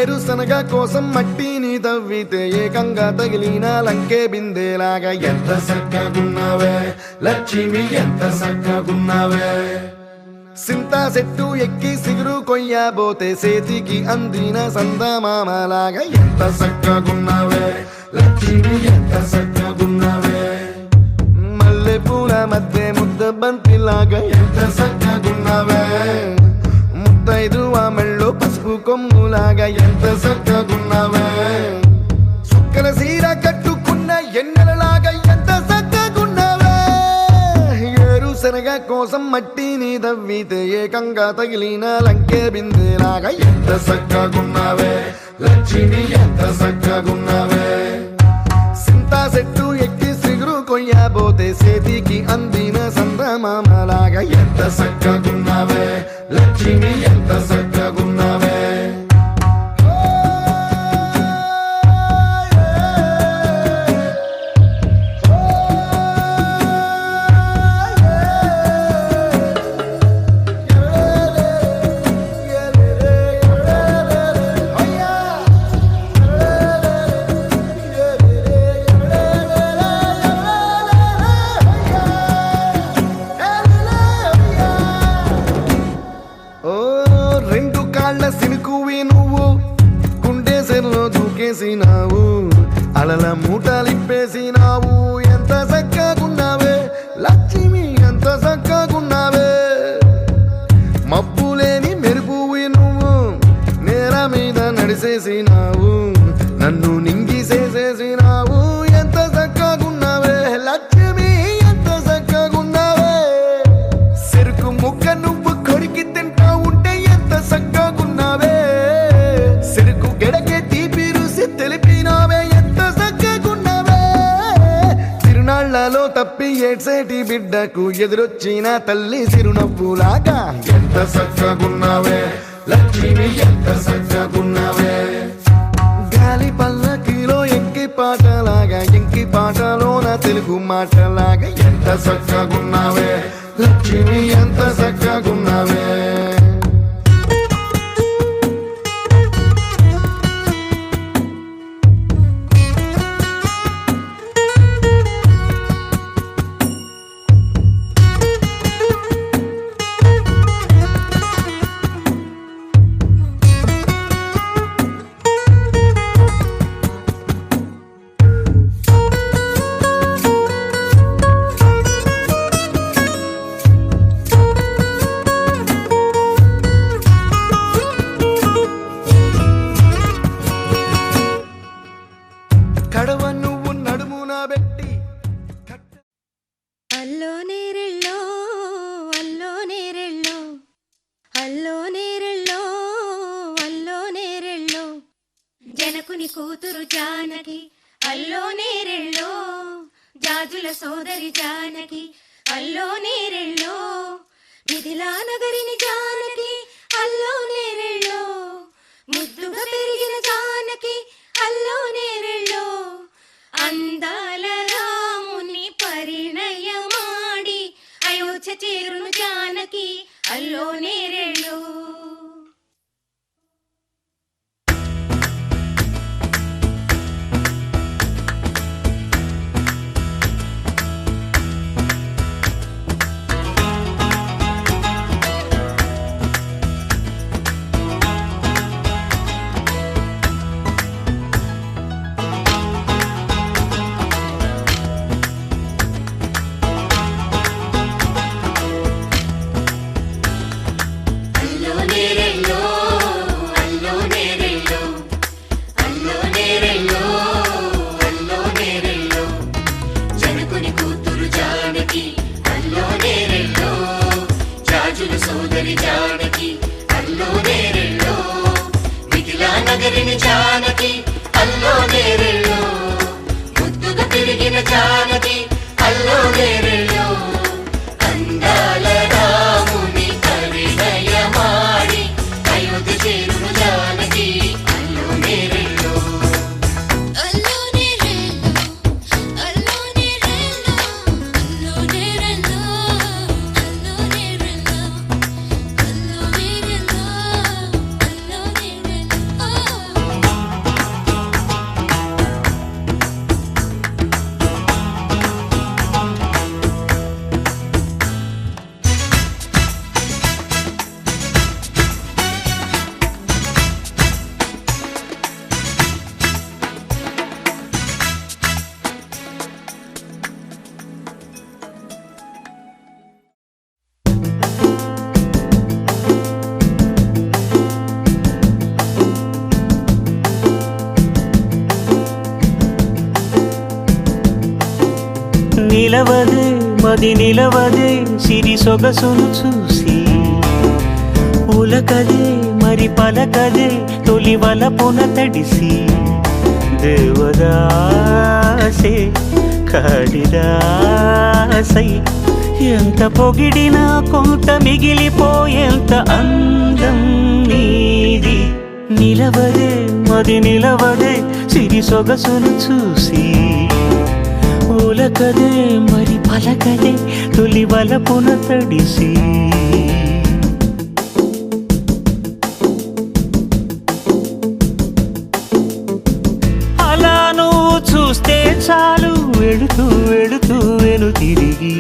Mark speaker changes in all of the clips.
Speaker 1: ఏరుశనగ కోసం మట్టిని తవ్వితే ఏకంగా తగిలిన లంకే బిందేలాగా ఎంత సక్కగున్నావే లక్ష్మి ఎంత సక్కగున్నావే సింతా చెట్టు ఎక్కి సిగురు కొయ్యబోతే చేతికి అందిన సందమామలాగా ఎంత సక్కగున్నావే లక్ష్మి ఎంత సక్కగున్నావే మల్లె పూల మధ్య ముద్ద బంతిలాగా ఎంత సక్కగున్నావే ముత్తైదు మెళ్ళో పసుపు కొమ్ములాగా ఎంత సక్కగున్నావే సుక్కల సీర కట్టుకున్న ఎన్నెలలాగా ఎంత సక్కగున్నావే ఏరుశనగ కోసం మట్టిని తవ్వితే ఏకంగా తగిలిన లంకే బిందేలాగా ఎంత సక్కగున్నావే లక్ష్మి ఎంత సక్కగున్నావే సింతా చెట్టు ఎక్కి సిగురు కొయ్యబోతే చేతికి అందిన సందమామలాగా ఎంత సక్కగున్నావే లక్ష్మి ఎంత సక్కగున్నావే దూకేసినావు అలల మూటలిప్పేసినావు ఎంత సక్కగున్నావే లక్ష్మి ఎంత సక్కగున్నావే మబ్బులేని మెరుపువి నువ్వు నేల మీద నడిసేసినావు నన్ను నింగిసేసేసినావు ఎంత సక్కగున్నావే లక్ష్మి ఎంత సక్కగున్నావే చెరుకు ముక్క నువ్వు కొరికి తింటా ఉంటే ఎంత సక్కగున్నావే చెరుకు గెడకే తీపి రుసి తెలిపినావే ఎంత సక్కగున్నావే తిరునాళ్లలో తప్పి ఏడ్సేటి బిడ్డకు ఎదురొచ్చిన తల్లి చిరునవ్వులాగా ఎంత సక్కగున్నావే లక్ష్మి ఎంత సక్కగున్నావే గాలి పల్లకిలో ఎంకి పాటలాగా ఎంకి పాటలోన తెలుగు మాటలాగా ఎంత సక్కగున్నావే లక్ష్మి ఎంత సక్కగున్నావే కడవ నువ్వు నడుమున పెట్టి
Speaker 2: అల్లో నేరెళ్ళో అల్లో నేరెళ్ళో అల్లో నేరెళ్ళో అల్లో నేరెళ్ళో జనకుని కూతురు జానకి అల్లో నేరెళ్ళో జాజుల సోదరి జానకి అల్లో నేరెళ్ళో మిథిలా నగరిని జానకి అల్లో నేరెళ్ళో ముద్దుగా పెరిగిన జానకి అల్లో నేరెళ్ళో అందాల రాముని పరిణయమాడి అయోధ్య చేరును జానకి అల్లో నేరెళ్ళో జానకి అల్లో నేరెళ్ళో ముద్దుగా పెరిగిన జానకి అల్లో నేరెళ్ళో అందాల రాముని పరిణయమాడి అయోధ్య చేరును జానకి అల్లో నేరెళ్ళో అల్లో నేరెళ్ళో అల్లో నేరెళ్ళో అల్లో నేరెళ్ళో అల్లో నేరెళ్ళో అల్లో నేరెళ్ళో అల్లో నేరెళ్ళో
Speaker 3: నిలవదే మది నిలవదే సిరి సొగసును చూసి ఉలకదే మరి పలకదే తొలి వలపున తడిసి దేవదాసే కాళిదాసై ఎంత పొగిడినా కొంత మిగిలిపోయేంత అందం నీది నిలవదే మది నిలవదే సిరి సొగసును చూసి ఉలకదే మరి పలకదే తొలి వలపున తడిసి చూస్తే చాలు వెళుతూ వెళుతూ వెను తిరిగి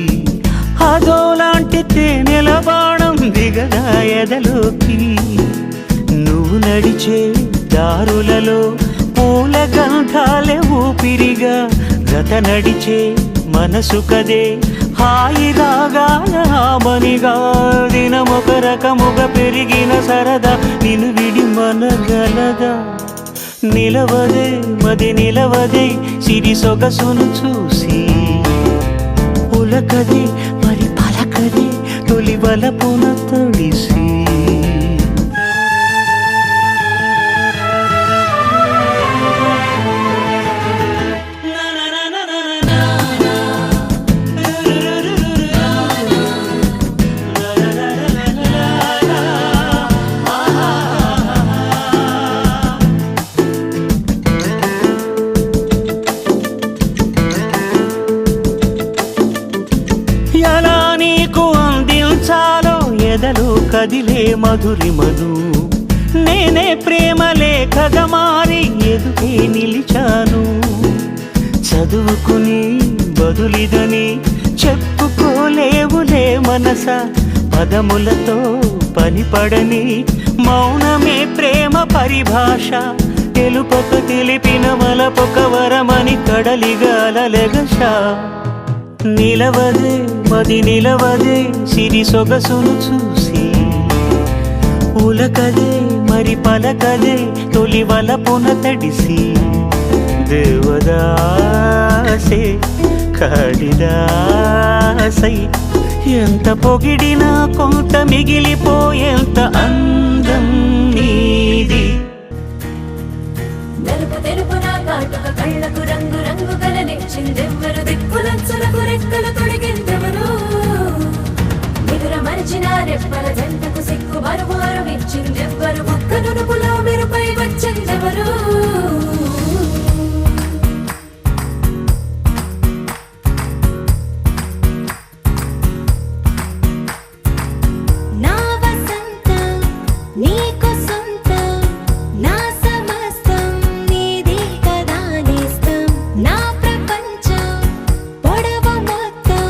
Speaker 3: అదోలాంటి తేనెల బాణం దిగదా ఎదలోకి నువ్వు నడిచే దారులలో పూల గంధాలే ఊపిరిగా గత నడిచే మనసు కదే హాయి రాగాల ఆమనిగా దినమొక రకముగా పెరిగిన సరదా నిన్ను విడి మనగలదా నిలవదే మది నిలవదే సిరి సొగసును చూసి ఉలకదే మరి పలకదే తొలి వలపున తడిసి ఎలా నీకు అందించాలో ఎదలో కదిలే మధురిమను నేనే ప్రేమ లేఖగా మారి ఎదుటే నిలిచాను చదువుకుని బదులిదని చెప్పుకోలేవులే మనస పదములతో పనిపడని మౌనమే ప్రేమ పరిభాష తెలుపక తెలిపిన మలపొక వరమని కడలిగాలెగషా నిలవదే మది నిలవదే సిరి సొగసును చూసి ఉలకదే మరి పలకదే తొలి వలపున తడిసి దేవదాసే కాళిదాసై ఎంత పొగిడినా కొంత మిగిలిపోయేంత అందం నీది
Speaker 4: నలుపు తెలుపు నా కాటుక కళ్ళకు రంగు రంగు కలనిచ్చిందెవ్వరు దిక్కులంచులకు రెక్కలు తొడిగిందెవరు నిదుర మరిచిన రెప్పల జంటకు సిగ్గు మరుమారు ఇచ్చిందెవ్వరు ఒక్క నునుపులో మెరుపై వచ్చిందెవరు నా వసంతం నీకు సొంతం నా సమస్తం నీది కదా నేస్తం నా ప్రపంచం పొడవు మొత్తం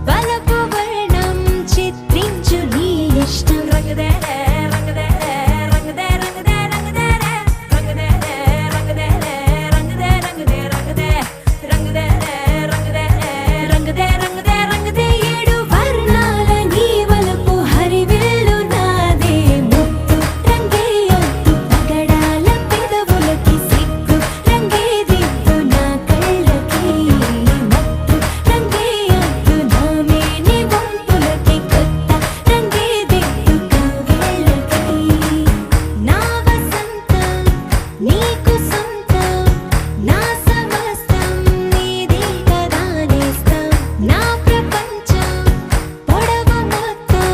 Speaker 4: వలపు వర్ణం చిత్రించు నీ ఇష్టం రంగదే రంగదే రంగదే రంగదే రంగదే రంగదే రంగదే రంగదే రంగదే రంగదే రంగదే రంగదే రంగదే రంగదే రంగదే ఏడు వర్ణాల నీ వలపు హరివిల్లు నాదే ముత్తు రంగే ఒత్తు పగడాల పెదవులకి సిగ్గు రంగే దిద్దు నా కళ్ళకి మత్తు రంగే ఒత్తు నా మేని వంపులకి కొత్త రంగే దిద్దు కవ్విళ్ళకి నా వసంతం నీకు సొంతం నా సమస్తం నీది కదా నేస్తం నా ప్రపంచం పొడవు మొత్తం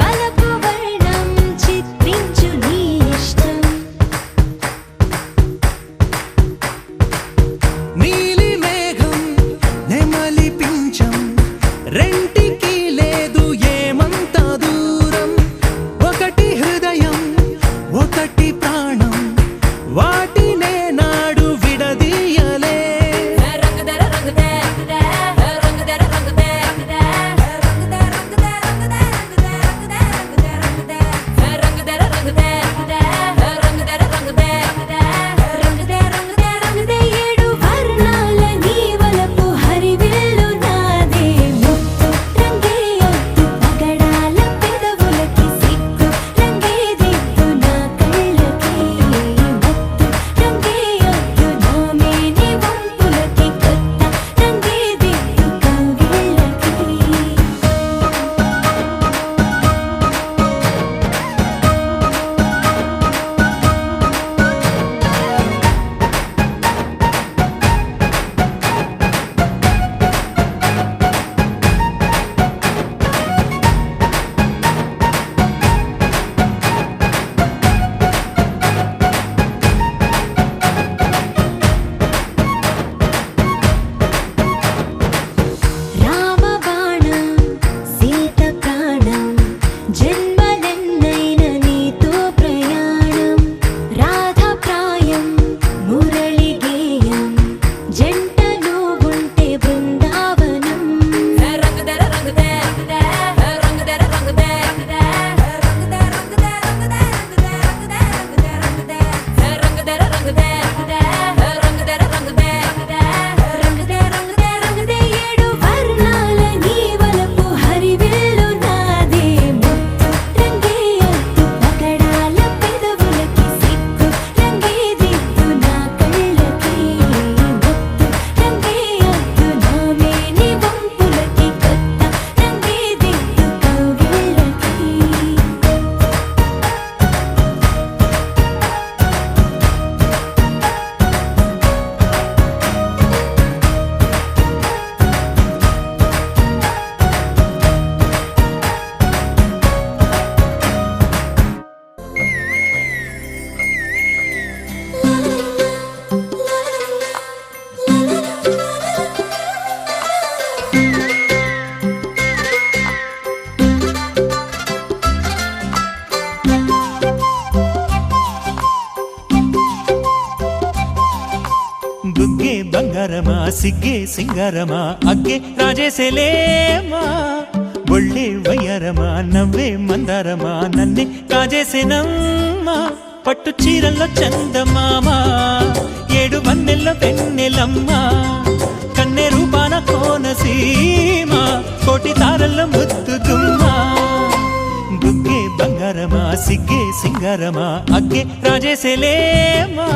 Speaker 4: వలపు వర్ణం చిత్రించు నీ ఇష్టం
Speaker 5: నీలి మేఘం నెమలి పించం రెంటికి లేదు ఏమంత దూరం ఒకటి హృదయం ఒకటి ప్రాణం వాటినే నాడు విడదీయలే
Speaker 4: రంగదర రంగదే రంగదే రంగదర రంగదే రంగదే రంగదే రంగదే రంగదే రంగదే రంగదే రంగదర రంగదే రంగదే రంగదర రంగదే రంగదే రంగదే రంగదే ఏడు వర్ణాల నీ వలపు హరివిల్లు నాదే ముత్తు రంగే ఒత్తు పగడాల పెదవులకి సిగ్గు రంగే దిద్దు నా కళ్ళకి
Speaker 3: బంగారమా సిగ్గే సింగారమా అగ్గే రాజేసేలేమా ఒళ్ళే వయ్యారమా నవ్వే మందారమా నన్నే కాజేసేనమ్మా పట్టు చీరల్లో చందమామా ఏడు వన్నెల్లో వెన్నెలమ్మా కన్నె రూపాన కోనసీమ కోటి తారల్లో ముద్దుగుమ్మా బుగ్గే బంగారమా సిగ్గే సింగారమా అగ్గే రాజేసేలేమా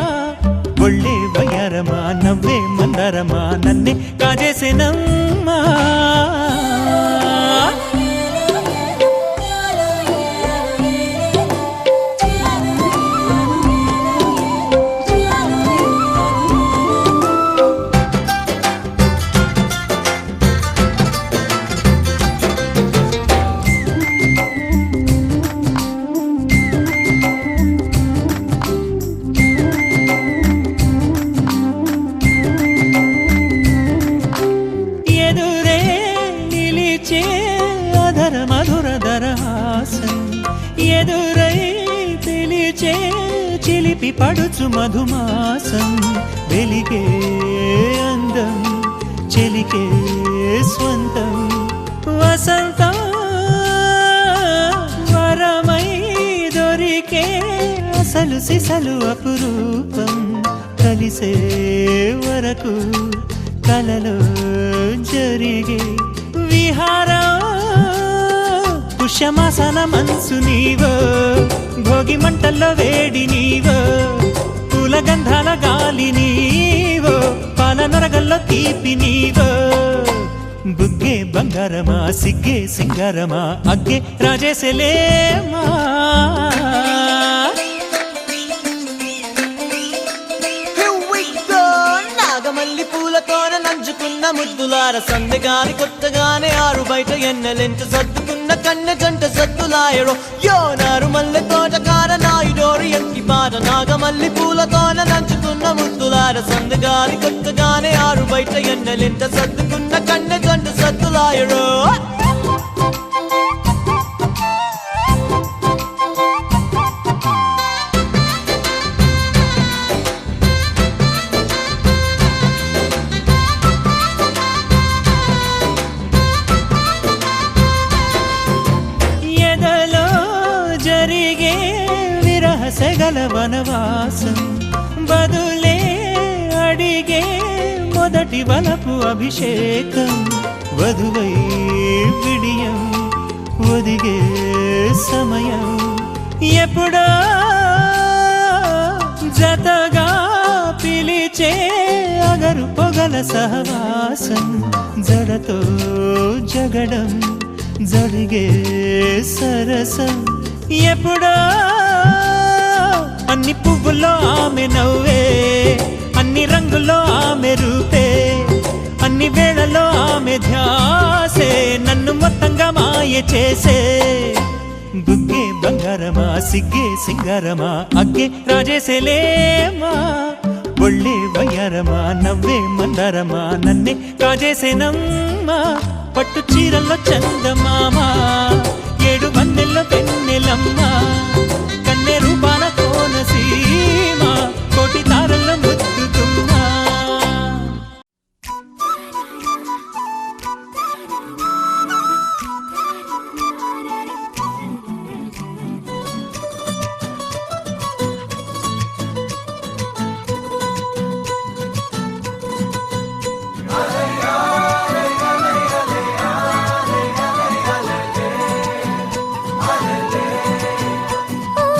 Speaker 3: ఒళ్ళే వయ్యారమా నవ్వే మందారమా నన్నే కాజేసేనమ్మా ఎదురై పిలిచే చిలిపి పడుచు మధుమాసం వెలిగే అందం చెలికే స్వంతం వసంతం వరమై దొరికే అసలు సిసలు అపురూపం కలిసే వరకు కలలో జరిగే విహారం పుష్యమాసన మనసు నీవో భోగి మంటల్లో వేడి నీవో పూల గంధాల గాలి నీవో పాల నొరగల్లో తీపి నీవో బుగ్గే బంగారమా సిగ్గే సింగారమా అగ్గే రాజేసేలేమా
Speaker 5: నాగమల్లి పూలతోన నంచుకున్న ముద్దులార సందెగాని కొత్తగానే ఆరు బయట ఎన్నెలెంట సర్దుకున్న కన్నె జంట సద్దులాయడో యోనారు మల్లె తోటకార నాయుడోరు ఎంకి పాట నాగమల్లి పూలతోన నంచుకున్న ముద్దులార సందెగాని కొత్తగానే ఆరు బయట ఎన్నెలెంట సర్దుకున్న కన్నె జంట సద్దులాయడో
Speaker 3: సెగల వనవాసం బదులే అడిగే మొదటి వలపు అభిషేకం వధువై విడియం ఒదిగే సమయం ఎప్పుడో జతగా పిలిచే అగరు పొగల సహవాసం జడతో జగడం జరిగే సరసం ఎప్పుడో అన్ని పువ్వుల్లో ఆమె నవ్వే అన్ని రంగుల్లో ఆమె రూపే అన్ని వేళల్లో ఆమె ధ్యాసే నన్ను మొత్తంగా మాయ చేసే బుగ్గే బంగారమా సిగ్గే సింగారమా అగ్గే రాజేసేలేమా ఒళ్ళే వయ్యారమా నవ్వే మందారమా నన్నే కాజేసేనమ్మా పట్టు చీరల్లో చందమామా ఏడు వన్నెల్లో వెన్నెలమ్మా కన్నె రూపాన కోనసీమ కోటి తారల్లో ముద్దుగుమ్మా
Speaker 4: ఓ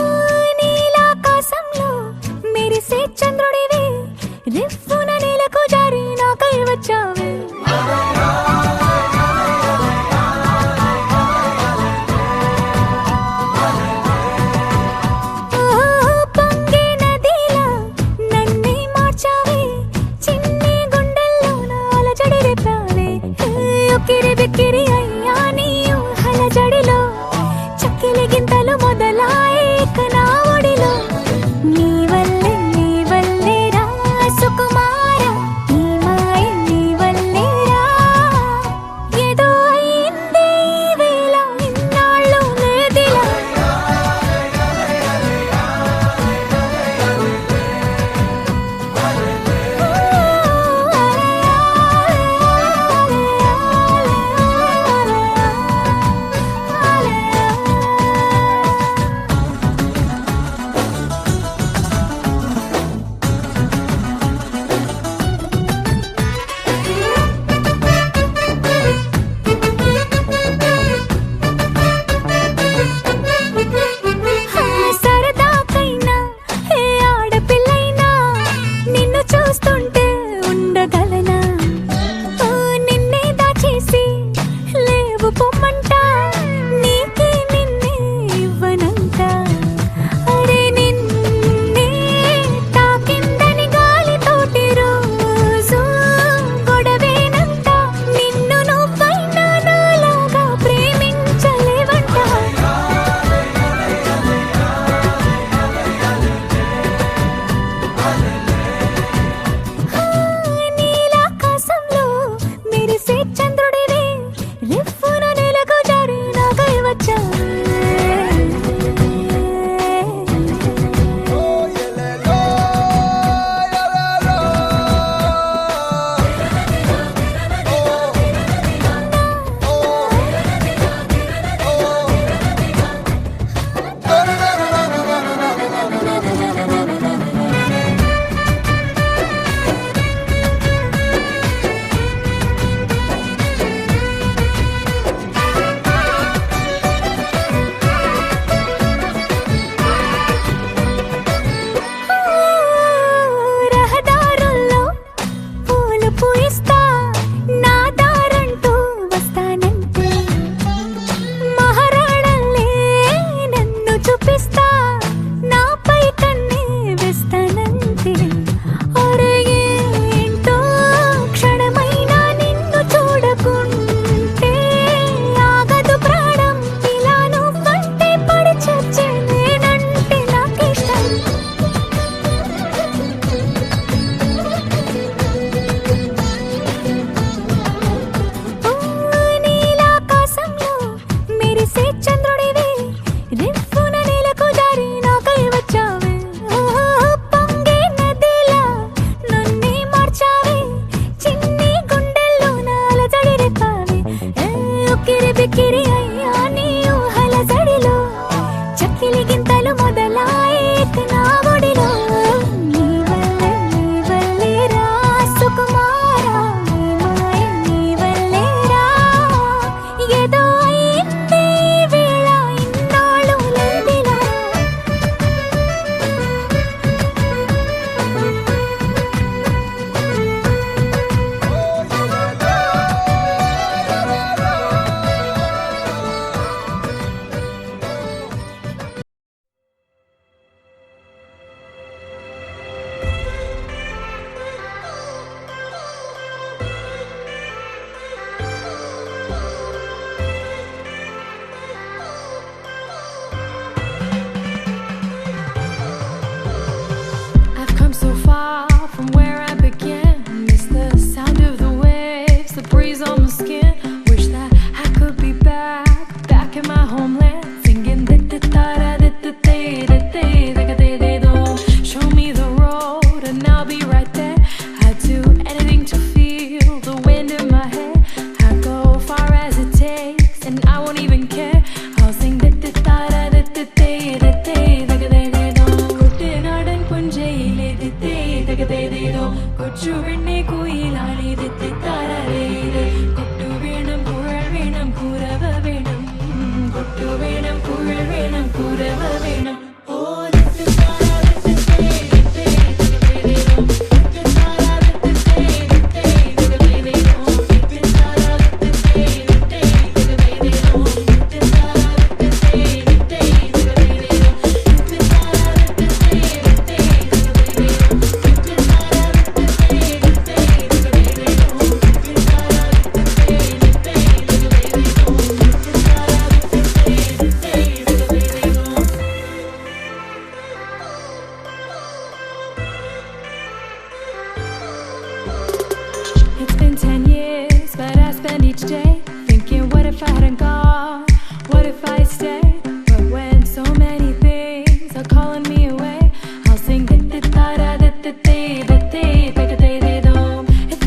Speaker 4: each day, thinking what if I hadn't gone? What if I stayed? But when so many things are calling me away, I'll sing it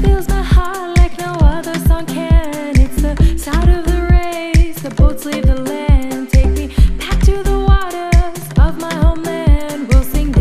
Speaker 4: fills my heart like no other song can. It's the start of the race, the boats leave the land. Take me back to the waters of my homeland. We'll sing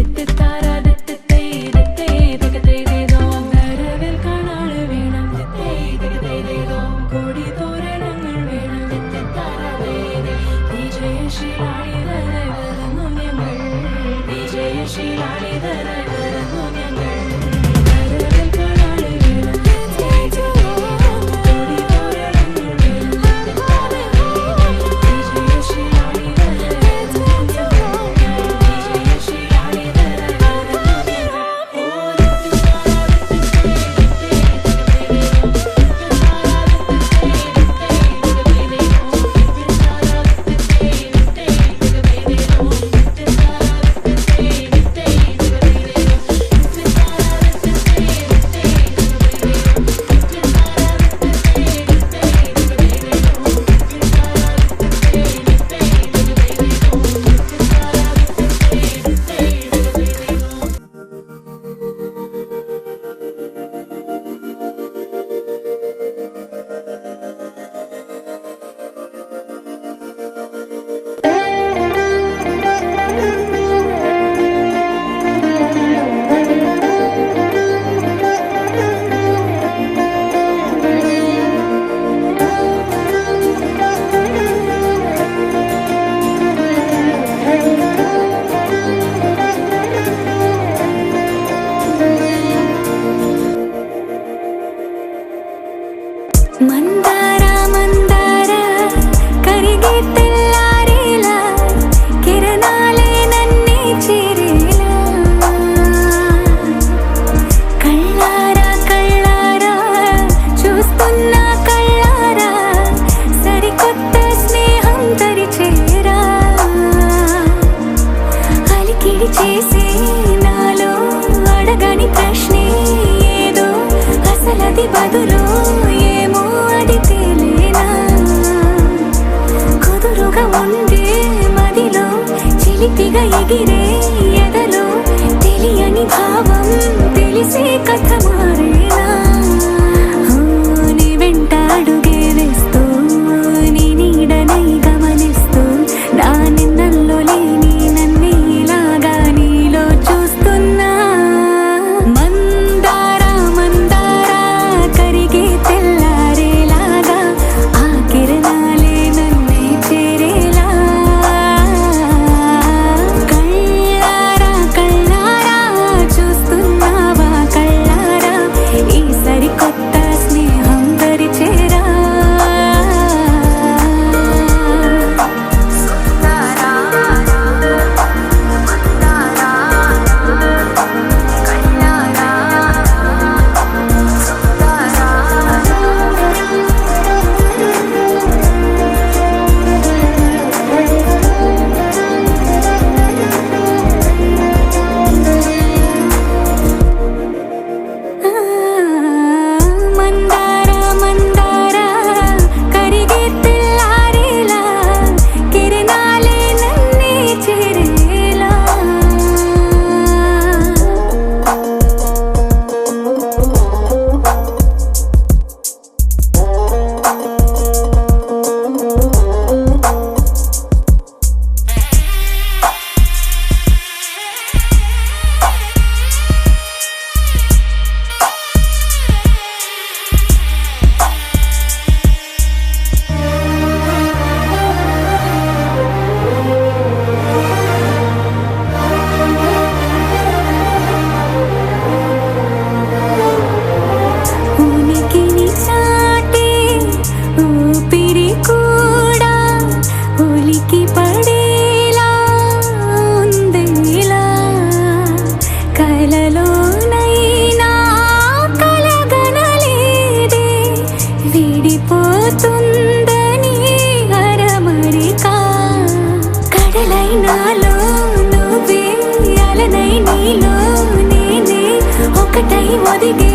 Speaker 6: ఒదిగే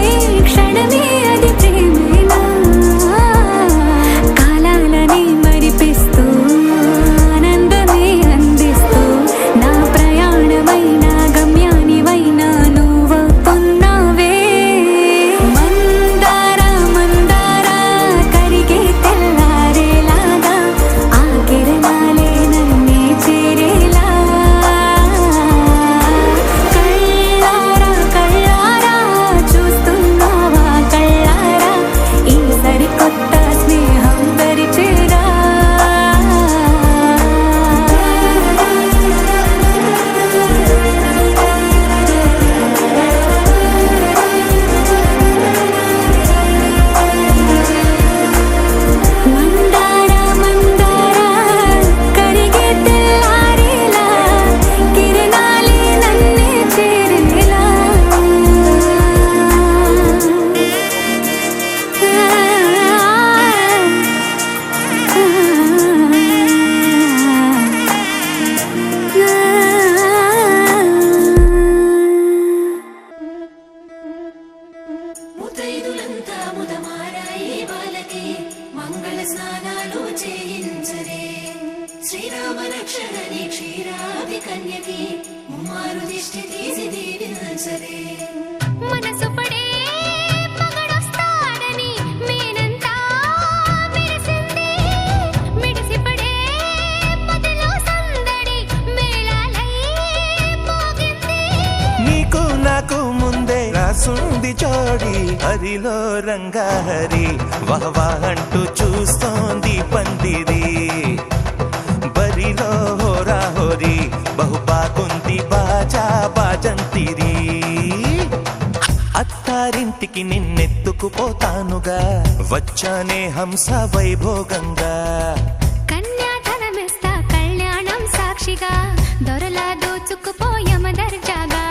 Speaker 6: క్షణమే అది ప్రేమేనా
Speaker 4: సరి మనసు పడే మగడొస్తాడని మేనంతా మెరిసింది మిడిసి పడే మదిలో సందడి మేళాలై మోగింది
Speaker 6: నీకు నాకు ముందే రాసుంది జోడి హరిలో రంగా హరి వహవా అంటూ చూస్తోంది పందిరి బరిలో హోరా హోరి బహు బాగుంది బాజా బాజంతిరి అత్తారింటికి నిన్నెత్తుకుపోతానుగా వచ్చానే హంస వైభోగంగా
Speaker 4: కన్యాధనమిస్తా కళ్యాణం సాక్షిగా దొరలా దోచుకుపోయమ దర్జాగా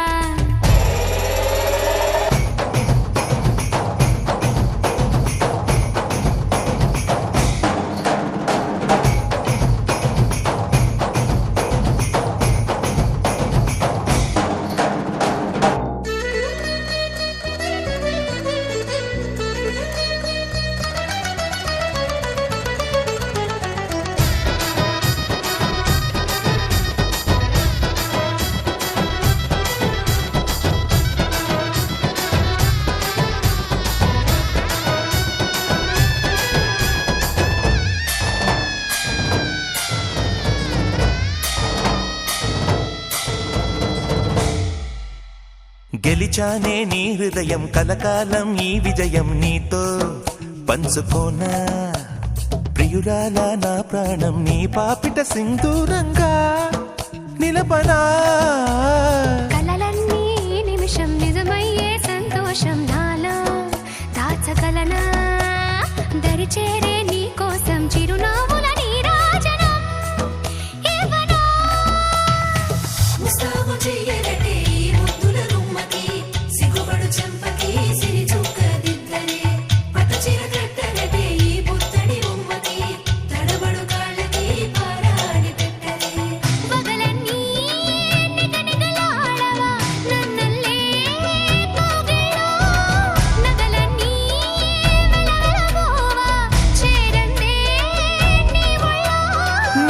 Speaker 6: గెలిచానే నీ హృదయం కలకాలం ఈ విజయం నీతో పంచుకోనా ప్రియురాల నా ప్రాణం నీ పాపిట సింధూరంగా నిలపనా
Speaker 4: కలలన్నీ నిమిషం నిజమయ్యే సంతోషం నాలో దాచగలనా దరిచేరే నీ కోసం చిరునవ్వుల నీరాజనం ఇవ్వనా ముస్తాబు చెయ్యరటే ఈ ముద్దుల గుమ్మకి సిగ్గుపడు చెంపకి సిరి చుక్క దిద్దరే పట్టు చీర కట్టరటే ఈ పుత్తడి బొమ్మకి తడబడు కాళ్ళకి పారాడి పెట్టరే పగలన్నీ నిగనిగలాడవా నన్నల్లే కోగిలో నగలన్నీ వెలవెలబోవా చేరందే నీ ఒళ్ళో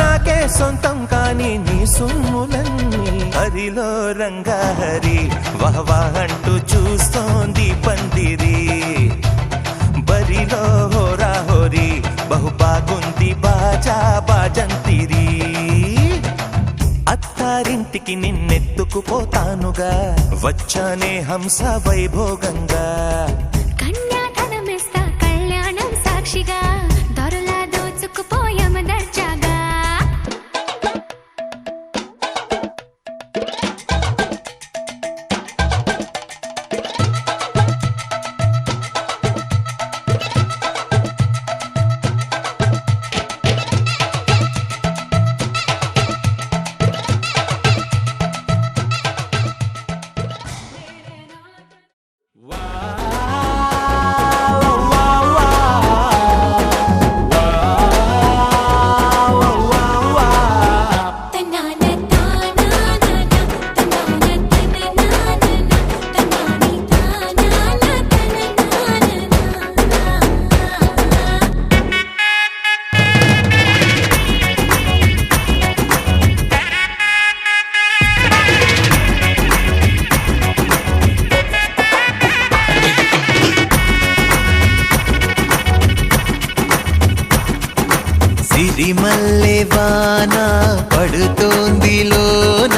Speaker 6: నాకే సొంతం కాని నీ సొమ్ములన్నీ హరిలో రంగా హరి వహవా అంటూ చూస్తోంది పందిరి బరిలో హోరా హోరి బహు బాగుంది బాజా బాజంతిరి అత్తారింటికి నిన్నెత్తుకుపోతానుగా వచ్చానే హంస వైభోగంగా
Speaker 4: కన్యాధనమిస్తా కళ్యాణం సాక్షిగా దొరలా దోచుకుపోయమ దర్జాగా
Speaker 5: సిరిమల్లె వాన పడుతోంది లోన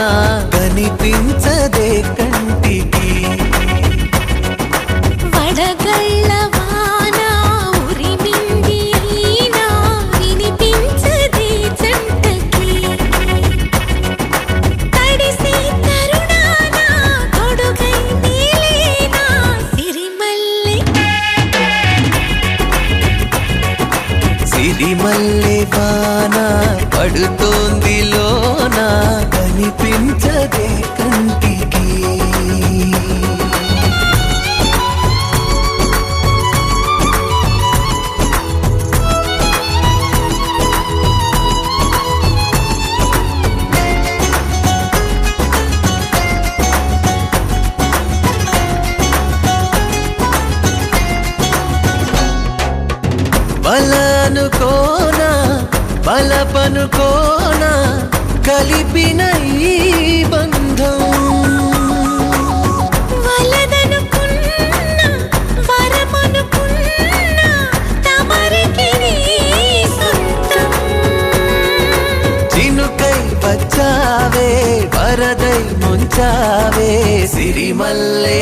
Speaker 5: కనిపించదే కంటికి
Speaker 4: వడగళ్ళ వాన ఉరిమింది ఈనా వినిపించదే జంటకి తడిసి తరుణాన కొడుగై నీలేనా సిరిమల్లె
Speaker 5: సిరిమల్లె వాన పడుతోంది లోన కనిపించదే కంటికి బలనుకోనా బలపనుకోనా కలిపిన ఈ బంధం రావే సిరిమల్లె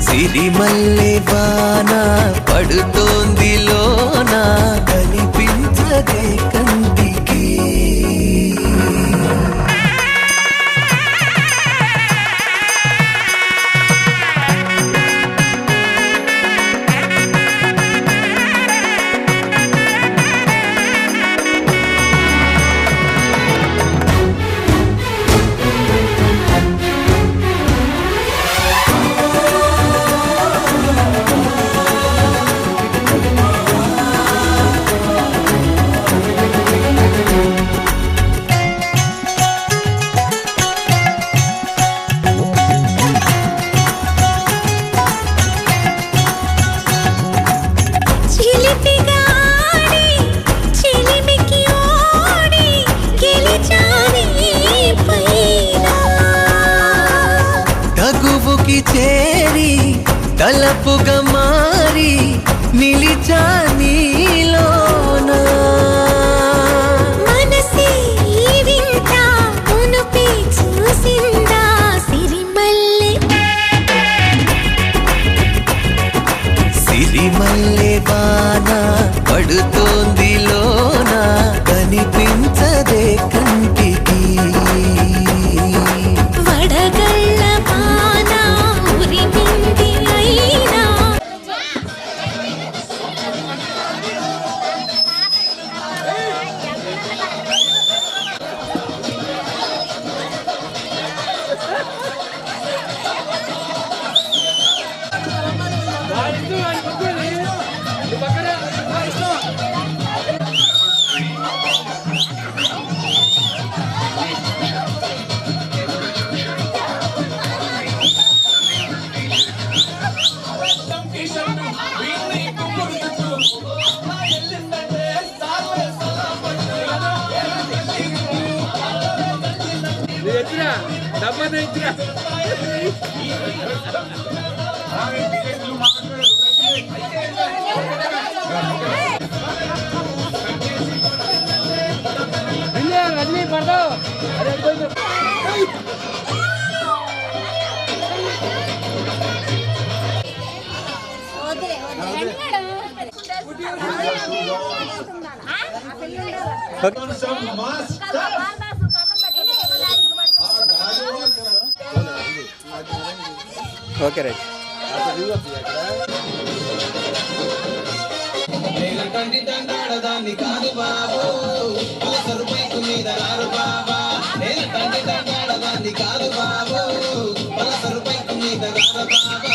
Speaker 5: సిరిమల్లె వాన పడుతోంది లోన కనిపించదే కంటికి
Speaker 4: చిలిపిగా ఆడి చిలిమికి ఓడి గెలిచాని పైన
Speaker 5: తగువుకి చేరి తలపుగా మారి నిలిచా నీలోన
Speaker 4: మనసే వింత మునుపే చూసిందా సిరిమల్లె
Speaker 5: సిరిమల్లె వాన పడుతోంది లోన కనిపించదే కంటికి
Speaker 4: వడగళ్ళ వాన ఉరిమింది అయినా
Speaker 5: ఓకే రైట్ దాన్ని కాదు బాబు సరుపైకు మీద రారు బాబా నేను తండ్రి దాన్ని కాదు బాబు సరుపైకు మీద రారు బాబా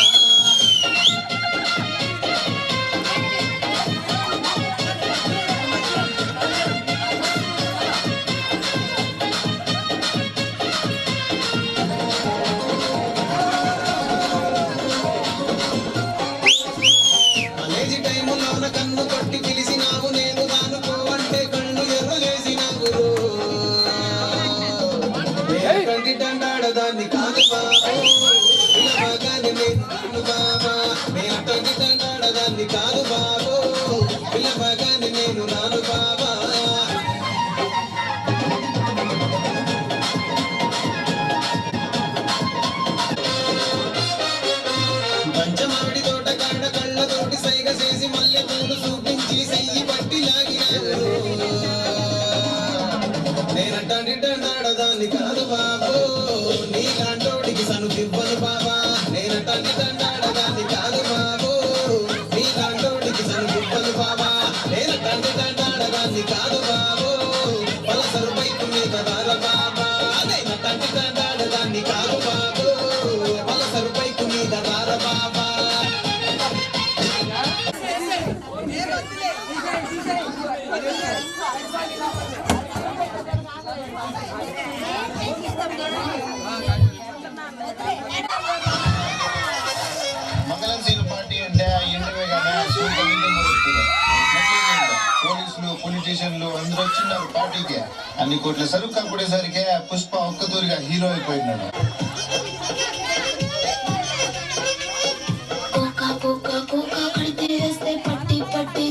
Speaker 5: కన్ను కొట్టి పిలిచినావు నేను దానుకో అంటే కళ్ళు ఎర్ర చేసినావు కంటి దండాడదాన్ని కాదు బాబా నేను కంటి దండాడదాన్ని కాదు బాబు పిల్లబాగాని నేను నాను బాబా పంచమావిడి తోట కాడ కళ్ళతోటి సైగ చేసి మల్లె పూలు చూపించి సెయ్యి పట్టి లాగినావు నేనంటాండి దండాడదాన్ని కాదు బాబు నీ లాంటోడికి సనుకివ్వను బాబా నేనంటాండి దండాడదాన్ని కాదు బాబు నీ లాంటోడికి సనుకివ్వను బాబా నేనంటాండి దండాడదాన్ని కాదు బాబు పలసరు బైకు మీద దార బాబా నేనంటాండి దండాడదాన్ని కాదు బాబు పలసరు బైకు మీద దార బాబా
Speaker 7: మంగళం సీన్ పార్టీ అంటే ఎండవే కదా పోలీసులు పొలిటీషియన్లు అందరూ వచ్చిన్నారు పార్టీకి అన్ని కోట్ల సరుకు కప్పుడేసరికి పుష్ప ఒక్కతూరిగా హీరో అయిపోయినాడు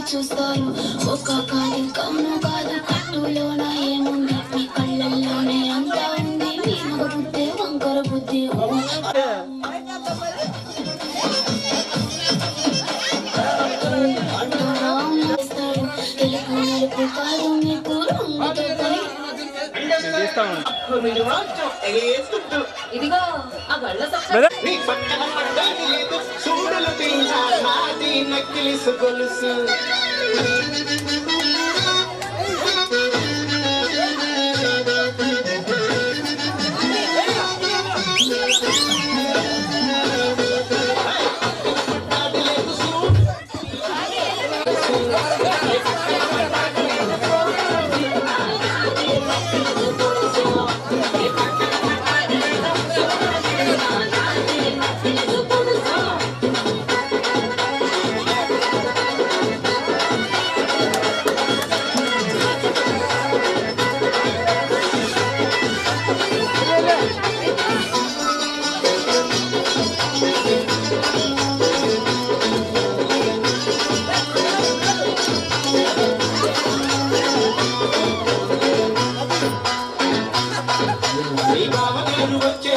Speaker 8: చూస్తారు ఒక కాదు కమ్ము కాదు కట్టులోన ఏముంది మీ కళ్ళల్లోనే మీరు మాత్రం ఎగేసుకుంటూ
Speaker 4: ఇదిగో ఆ గళ్ళ సొక్క
Speaker 8: నీ పక్కన పడ్డానికి లేదు చూడలు తీసా నాది నక్కిలిసు గొలుసు నీ బావ నేను వచ్చే